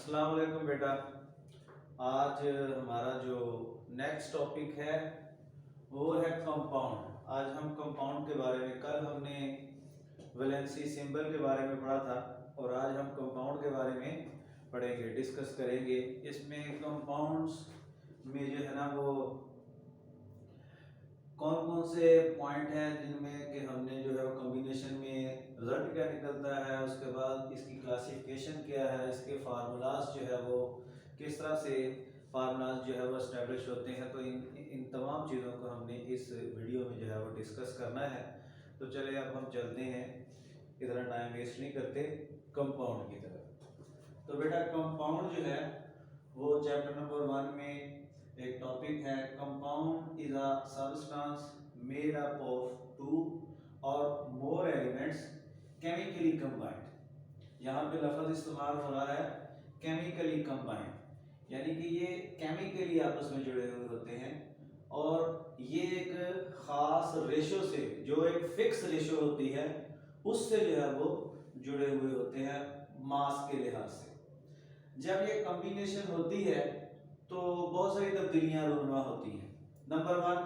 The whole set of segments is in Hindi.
अस्सलाम वालेकुम बेटा। आज हमारा जो नेक्स्ट टॉपिक है वो है कंपाउंड। आज हम कंपाउंड के बारे में, कल हमने वैलेंसी सिंबल के बारे में पढ़ा था और आज हम कंपाउंड के बारे में पढ़ेंगे, डिस्कस करेंगे। इसमें कंपाउंड्स में जो है ना वो कौन कौन से पॉइंट हैं जिनमें कि हमने जो है वो कॉम्बिनेशन में रिजल्ट क्या निकलता है, उसके बाद इसकी क्लासिफिकेशन क्या है, इसके फार्मूलाज जो है वो किस तरह से फार्मूलाज जो है वो इस्टेब्लिश होते हैं। तो इन तमाम चीज़ों को हमने इस वीडियो में जो है वो डिस्कस करना है। तो चले अब हम चलते हैं, इतना टाइम वेस्ट नहीं करते, कंपाउंड की तरफ। तो बेटा कंपाउंड जो है वो चैप्टर नंबर 1 में एक टॉपिक है, compound is a substance made up of 2 और मोर एलिमेंट्स केमिकली कंबाइंड। यहाँ पे लफ्ज इस्तेमाल हो रहा है केमिकली कंबाइंड, यानी कि ये केमिकली आपस में जुड़े हुए होते हैं और ये एक खास रेशो से, जो एक फिक्स रेशो होती है उससे जो है वो जुड़े हुए होते हैं मास के लिहाज से। जब ये कॉम्बिनेशन होती है तो बहुत सारी तब्दीलियां रूनुमा होती हैं। नंबर 1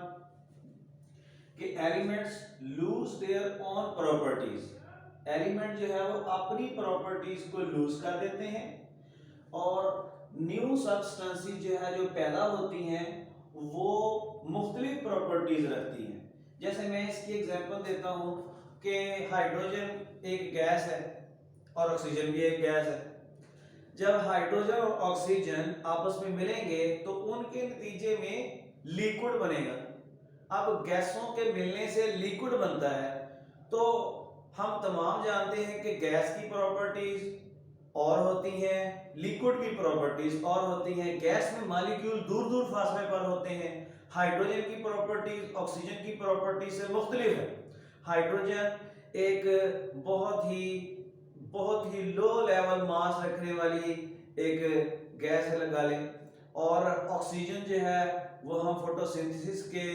कि elements lose their own properties. Element जो है वो अपनी प्रॉपर्टीज को लूज कर देते हैं और न्यू सब्सटेंसेस जो है जो पैदा होती हैं वो मुख्तलिफ प्रॉपर्टीज रखती हैं। जैसे मैं इसकी एग्जांपल देता हूं कि हाइड्रोजन एक गैस है और ऑक्सीजन भी एक गैस है। जब हाइड्रोजन और ऑक्सीजन आपस में मिलेंगे तो उनके नतीजे में लिक्विड बनेगा। अब गैसों के मिलने से लिक्विड बनता है तो हम तमाम जानते हैं कि गैस की प्रॉपर्टीज और होती हैं, लिक्विड की प्रॉपर्टीज और होती हैं। गैस में मॉलिक्यूल दूर दूर फासले पर होते हैं। हाइड्रोजन की प्रॉपर्टीज ऑक्सीजन की प्रॉपर्टीज से मुख्तलिफ है। हाइड्रोजन एक बहुत ही लो लेवल मास रखने वाली एक गैस है लगा लें, और ऑक्सीजन जो है वो हम फोटोसिंथेसिस के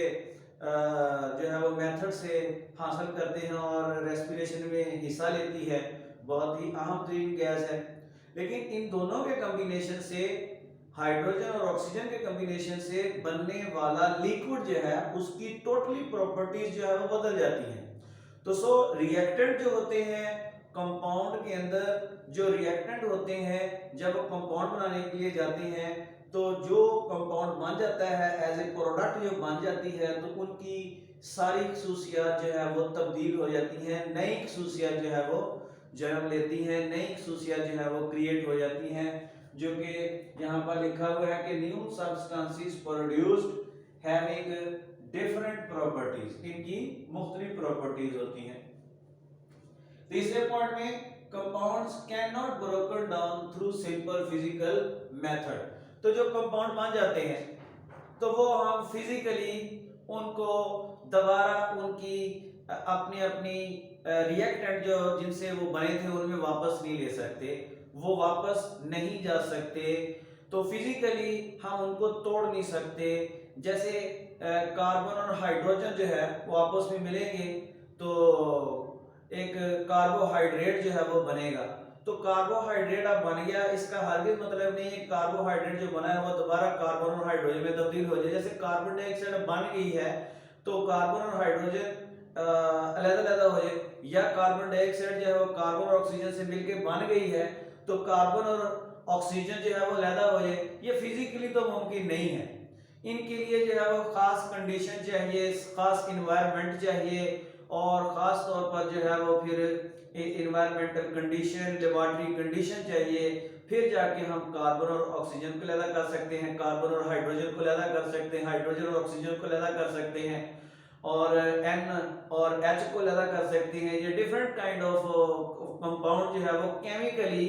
जो है वो मेथड से हासिल करते हैं और रेस्पिरेशन में हिस्सा लेती है, बहुत ही अहम तरीन गैस है। लेकिन इन दोनों के कॉम्बिनेशन से, हाइड्रोजन और ऑक्सीजन के कॉम्बिनेशन से बनने वाला लिक्विड जो है उसकी टोटली प्रॉपर्टीज जो है वो बदल जाती हैं। तो रिएक्टेंट जो होते हैं कंपाउंड के अंदर, जो रिएक्टेंट होते हैं जब कंपाउंड बनाने के लिए जाते हैं तो जो कंपाउंड बन जाता है एज ए प्रोडक्ट जो बन जाती है तो उनकी सारी खसूसियात जो है वो तब्दील हो जाती हैं, नई खसूसियात जो है वो जन्म लेती हैं, नई खसूसियात जो है वो क्रिएट हो जाती हैं, जो कि यहाँ पर लिखा हुआ है कि new substances produced having different properties, इनकी मुख्तलिफ प्रॉपर्टीज होती हैं। तीसरे पॉइंट में compounds can not broken down through simple physical method. तो जो कंपाउंड बन जाते हैं तो वो हम फिजिकली उनको दोबारा उनकी अपनी अपनी रिएक्टेंट जो जिनसे वो बने थे उनमें वापस नहीं ले सकते, वो वापस नहीं जा सकते। तो फिजिकली हम उनको तोड़ नहीं सकते। जैसे कार्बन और हाइड्रोजन जो है वो आपस में मिलेंगे तो एक कार्बोहाइड्रेट जो है वो बनेगा। तो कार्बोहाइड्रेट अब बन गया, इसका हरगिज़ मतलब नहीं है कार्बोहाइड्रेट जो बना है वो दोबारा कार्बन और हाइड्रोजन में तब्दील हो जाए। जैसे कार्बन डाइऑक्साइड बन गई है तो कार्बन और हाइड्रोजन अलग-अलग हो जाए, या कार्बन डाइऑक्साइड जो है वो कार्बन और ऑक्सीजन से मिलकर बन गई है तो कार्बन और ऑक्सीजन जो है वो अलग हो जाए, ये फिजिकली तो मुमकिन नहीं है। इनके लिए जो है वो खास कंडीशन चाहिए, खास इन्वायरमेंट चाहिए और ख़ास तौर पर जो है वो फिर इन्वायरमेंटल कंडीशन, लेबॉरेटरी कंडीशन चाहिए, फिर जाके हम कार्बन और ऑक्सीजन को अलग कर सकते हैं, कार्बन और हाइड्रोजन को अलग कर सकते हैं, हाइड्रोजन और ऑक्सीजन को अलग कर सकते हैं और N और H को अलग कर सकते हैं। ये डिफरेंट काइंड ऑफ कंपाउंड जो है वो केमिकली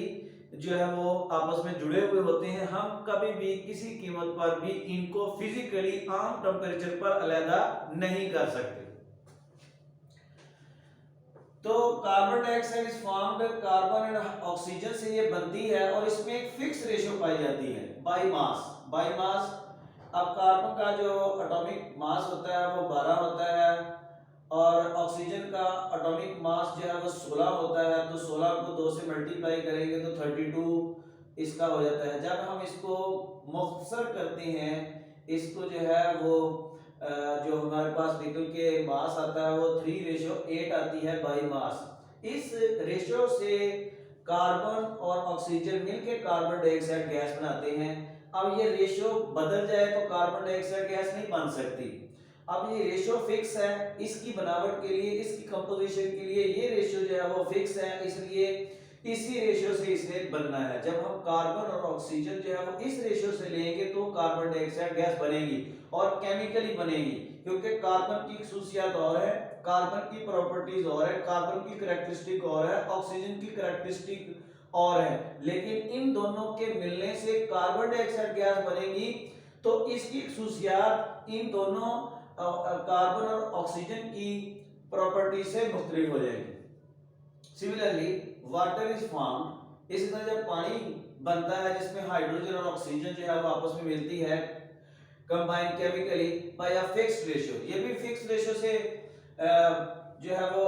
जो है वो आपस में जुड़े हुए होते हैं। हम कभी भी किसी कीमत पर भी इनको फिजिकली आम टेम्परेचर पर अलग नहीं कर सकते। तो carbon dioxide is formed carbon and oxygen से ये बनती है और इसमें एक फिक्स रेशियो पाई जाती है बाय मास। अब कार्बन का जो एटॉमिक मास होता है वो 12 होता है और ऑक्सीजन का एटॉमिक मास जो है वो 16 होता है। तो 16 को 2 से मल्टीप्लाई करेंगे तो 32, इसका हो जाता है। जब हम इसको मुख्तसर करते हैं, इसको जो है वो जो हमारे पास निकल के मास आता है वो 3:8 आती है बाई मास। इस रेशियो से कार्बन और ऑक्सीजन मिलकर कार्बन डाइऑक्साइड गैस बनाते हैं। अब ये रेशियो बदल जाए तो कार्बन डाइऑक्साइड गैस नहीं बन सकती। अब ये रेशियो फिक्स है, इसकी बनावट के लिए, इसकी कंपोजिशन के लिए ये रेशियो जो है वो फिक्स है, इसलिए इसी रेशियो से इसने बनना है। जब हम कार्बन और ऑक्सीजन जो है वो इस रेशियो से लेंगे तो कार्बन डाइऑक्साइड गैस बनेगी और केमिकली बनेगी, क्योंकि कार्बन की खसूसियात और है, कार्बन की प्रॉपर्टीज और है, कार्बन की कैरेक्टरिस्टिक और है, ऑक्सीजन की कैरेक्टरिस्टिक और है, लेकिन इन दोनों के मिलने से कार्बन डाइऑक्साइड गैस बनेगी। तो इसकी खसूसियात इन दोनों कार्बन और ऑक्सीजन की प्रॉपर्टी से मुख्तलिफ हो जाएगी। सिमिलरली वाटर इज फॉर्म्ड, इसी तरह जब पानी बनता है जिसमें हाइड्रोजन और ऑक्सीजन जो है वो आपस में मिलती है combine chemically by a fixed ratio, ये भी फिक्स्ड रेशियो से जो है वो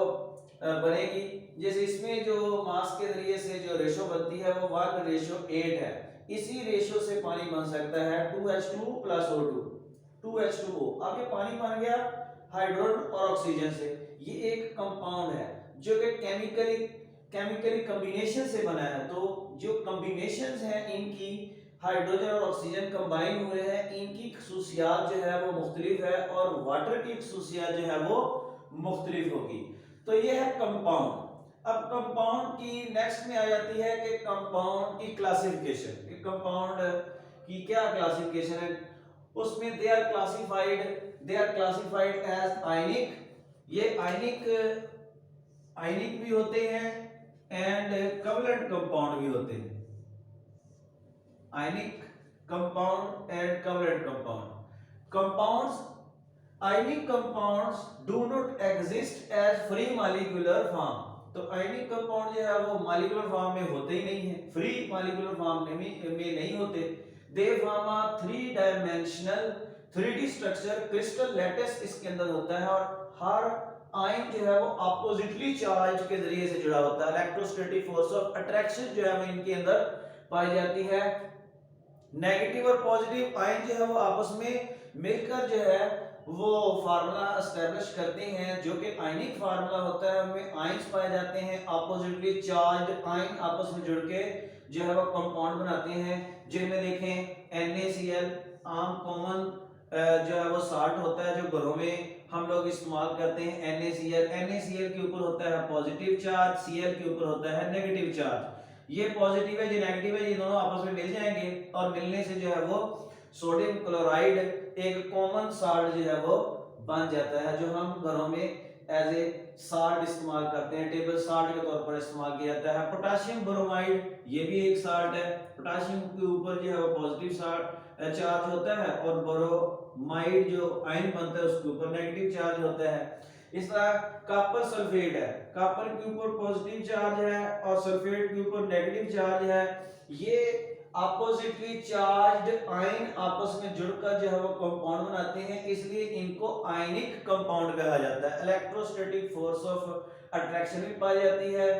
बनेगी। जैसे इसमें जो मास के जरिए से जो रेशियो बनती है वो 1:8 है। इसी रेशियो से पानी बन सकता है 2H2 प्लस O2, 2H2O। अब ये पानी बन गया हाइड्रोजन और ऑक्सीजन से। ये एक कंपाउंड है जो कि केमिकली कॉम्बिनेशन से बना है। तो जो कॉम्बिनेशंस हैं इनकी, हाइड्रोजन और ऑक्सीजन कंबाइन हुए हैं, इनकी खसूसियात जो है वो मुख्तलिफ है और वाटर की खसूसियात जो है वो मुख्तलिफ होगी। तो ये है कंपाउंड। अब कंपाउंड की नेक्स्ट में आ जाती है कि कंपाउंड की क्लासिफिकेशन, कि कंपाउंड की क्या क्लासिफिकेशन है। उसमें they are classified as ionic, ये आयनिक भी होते हैं एंड कवलेंट कंपाउंड भी होते हैं। Ionic compound and covalent compounds ionic compounds do not exist as free molecular form. तो आयनिक कंपाउंड जो है वो मॉलिक्यूलर फॉर्म में होते ही नहीं है, फ्री मॉलिक्यूलर फॉर्म में नहीं होते। They form a 3 dimensional 3D structure, crystal lattice इसके अंदर होता है और हर आयन जो है वो अपोजिटली चार्ज के जरिए से जुड़ा होता है। इलेक्ट्रोस्टैटिक फोर्स ऑफ अट्रैक्शन जो है वो इनके अंदर पाई जाती है। नेगेटिव और पॉजिटिव आयन जो है वो आपस में मिलकर जो है वो फार्मूला एस्टेब्लिश करते हैं, जो कि आयनिक फार्मूला होता है। उनमें आयंस पाए जाते हैं, अपोजिटली चार्ज्ड आयन आपस में जुड़ के जो है वो कंपाउंड बनाते हैं, जिनमें देखें NaCl आम कॉमन जो है वो साल्ट होता है जो घरों में हम लोग इस्तेमाल करते हैं। NaCl के ऊपर होता है पॉजिटिव चार्ज, Cl के ऊपर होता है नेगेटिव चार्ज। ये पॉजिटिव है, ये नेगेटिव है, ये दोनों आपस में मिल जाएंगे और मिलने से जो है वो सोडियम क्लोराइड एक कॉमन साल्ट जो है वो बन जाता है, जो हम घरों में एज ए साल्ट इस्तेमाल करते हैं, टेबल साल्ट के तौर पर इस्तेमाल किया जाता है। पोटाशियम ब्रोमाइड ये भी एक साल्ट है, पोटाशियम के ऊपर जो है वो पॉजिटिव चार्ज होता है और ब्रोमाइड जो आयन बनता है उसके ऊपर नेगेटिव चार्ज होता है। इस तरह कॉपर सल्फेट है, कॉपर के ऊपर पॉजिटिव चार्ज है और सल्फेट के ऊपर नेगेटिव चार्ज है। ये अपोजिटली चार्ज्ड आयन आपस में जुड़कर जो है वो कंपाउंड बनाते हैं, इसलिए इनको आयनिक कंपाउंड कहा जाता है। इलेक्ट्रोस्टैटिक फोर्स ऑफ अट्रैक्शन भी पाई जाती है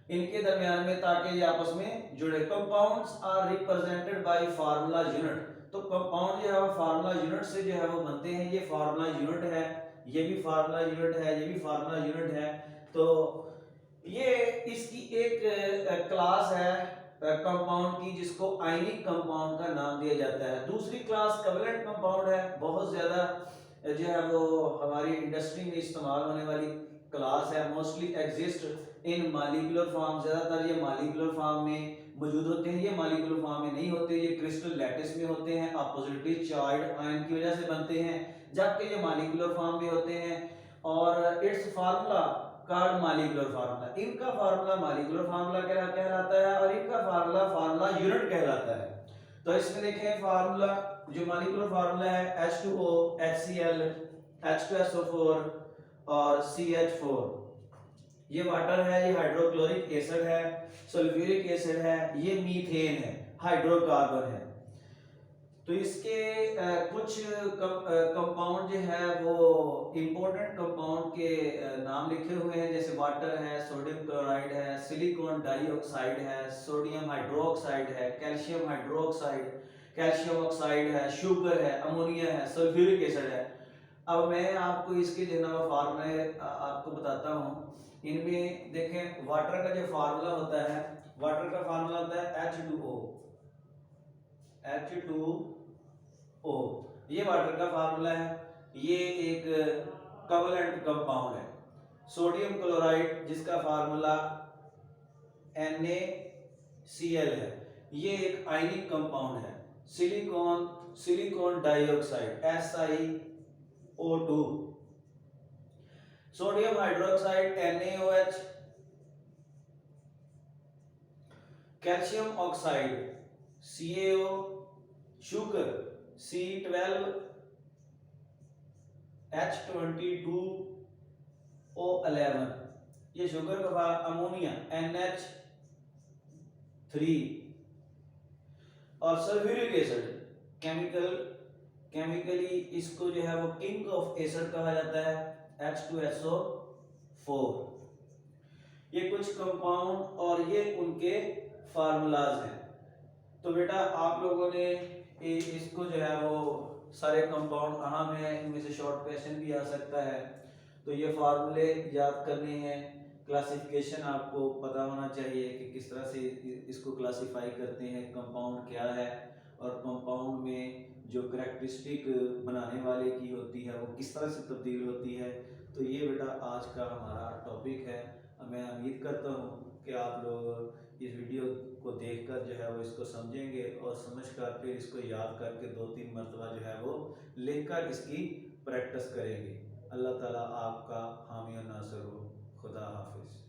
इनके दरमियान में ताकि ये आपस में जुड़े। Compounds are represented by formula unit. तो कंपाउंड जो है वो फार्मूला यूनिट से जो है वो बनते हैं। ये फार्मूला यूनिट है, ये भी फार्मूला यूनिट है, ये भी फार्मूला यूनिट है। तो ये इसकी एक क्लास है कंपाउंड की जिसको आयनिक कंपाउंड का नाम दिया जाता है। दूसरी क्लास कोवैलेंट कंपाउंड है, बहुत ज्यादा जो है वो हमारी इंडस्ट्री में इस्तेमाल होने वाली क्लास है। Mostly exist in molecular form, ज्यादातर ये मॉलिक्यूलर फॉर्म में मौजूद होते हैं। ये मॉलिक्यूलर फॉर्म में नहीं होते, ये क्रिस्टल लैटिस में होते हैं, अपोजिटली चार्ज्ड आयन की वजह से बनते हैं, जबकि ये मॉलिक्यूलर फॉर्म में होते हैं। और it's formula card molecular formula, इनका फार्मूला मॉलिक्यूलर फार्मूला कहलाता है और इनका फार्मूला फार्मूला यूनिट कहलाता है। तो इसमें देखें फार्मूला जो मॉलिक्यूलर फार्मूला है H2O, HCl, H2SO4 और CH4। ये वाटर है, ये हाइड्रोक्लोरिक एसिड है, सल्फ्यूरिक एसिड है, ये मीथेन है, हाइड्रोकार्बन है। तो इसके कुछ कंपाउंड जो है वो इंपॉर्टेंट कंपाउंड के नाम लिखे हुए हैं, जैसे वाटर है, सोडियम क्लोराइड है, सिलिकॉन डाइऑक्साइड है, सोडियम हाइड्रोक्साइड है, कैल्शियम हाइड्रोक्साइड, कैल्शियम ऑक्साइड है, शुगर है, अमोनिया है, सल्फ्यूरिक एसिड है। अब मैं आपको इसके जो है फार्मूले आपको बताता हूँ। इनमें देखें वाटर का जो फार्मूला होता है, वाटर का फार्मूला होता है H2O, H2O, ये वाटर का फार्मूला है। ये एक कोवैलेंट कंपाउंड है। सोडियम क्लोराइड जिसका फार्मूला NaCl है, ये एक आयनिक कंपाउंड है। Silicon dioxide SiO2, sodium hydroxide NaOH, calcium oxide CaO, sugar C12H22O11, ये शुगर का, अमोनिया NH3, और सल्फ्यूरिक एसिड केमिकली इसको जो है वो किंग ऑफ एसिड कहा जाता है, H2SO4। ये कुछ कंपाउंड और ये उनके फार्मूलाज हैं। तो बेटा आप लोगों ने इसको जो है वो सारे कंपाउंड अहम है, इनमें से शॉर्ट क्वेश्चन भी आ सकता है। तो ये फार्मूले याद करने हैं, क्लासिफिकेशन आपको पता होना चाहिए कि किस तरह से इसको क्लासिफाई करते हैं, कंपाउंड क्या है, और कंपाउंड में जो करैक्टरिस्टिक बनाने वाले की होती है वो किस तरह से तब्दील होती है। तो ये बेटा आज का हमारा टॉपिक है। मैं उम्मीद करता हूँ कि आप लोग इस वीडियो को देखकर जो है वो इसको समझेंगे और समझकर फिर इसको याद करके 2-3 मरतबा जो है वो लिखकर इसकी प्रैक्टिस करेंगे। अल्लाह ताला आपका हामी और नासर हो। खुदा हाफिज़।